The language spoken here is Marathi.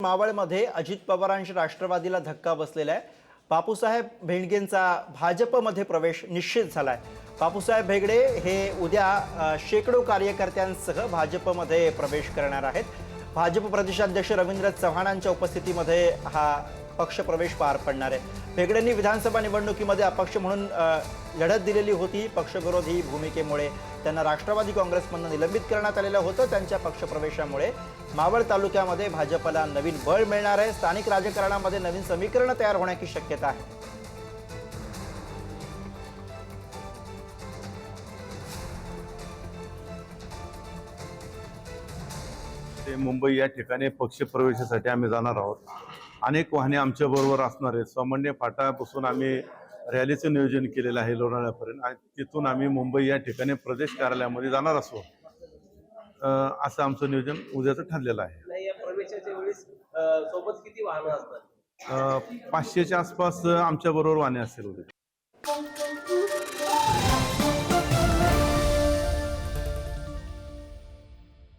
मावळमध्ये अजित पवारांच्या राष्ट्रवादीला धक्का बसलेला आहे। बापूसाहेब भेंडगेंचा भाजपमध्ये प्रवेश निश्चित झालाय। बापूसाहेब भेगडे हे उद्या शेकडो कार्यकर्त्यांसह भाजपमध्ये प्रवेश करणार आहेत। भाजप प्रदेशाध्यक्ष रवींद्र चव्हाणांच्या उपस्थितीमध्ये हा पक्ष प्रवेश पार पडणार आहे। भेगडेंनी विधानसभा निवडणुकीमध्ये अपक्ष म्हणून लढत दिलेली होती। पक्षविरोधी भूमिकेमुळे त्यांना राष्ट्रवादी काँग्रेसमधून निलंबित करण्यात आलेलं होतं। त्यांच्या पक्ष प्रवेशामुळे मावळ तालुक्यामध्ये भाजपला नवीन बळ मिळणार आहे। स्थानिक राजकारणामध्ये नवीन समीकरण तयार होण्याची शक्यता आहे। मुंबई या ठिकाणी पक्ष प्रवेशासाठी आम्ही जाणार आहोत। अनेक वाहने आमच्या बरोबर असणार आहेत। सामान्य फाटापासून आम्ही रॅलीचं नियोजन केलेलं आहे लोणावळ्यापर्यंत आणि तिथून आम्ही मुंबई या ठिकाणी प्रदेश कार्यालयामध्ये जाणार असू असं आमचं नियोजन उद्याचं ठरलेलं आहे। या प्रवेशाच्या वेळेस सोबत किती वाहनं असतात? 500च्या आसपास आमच्या बरोबर वाहने असतील उद्या।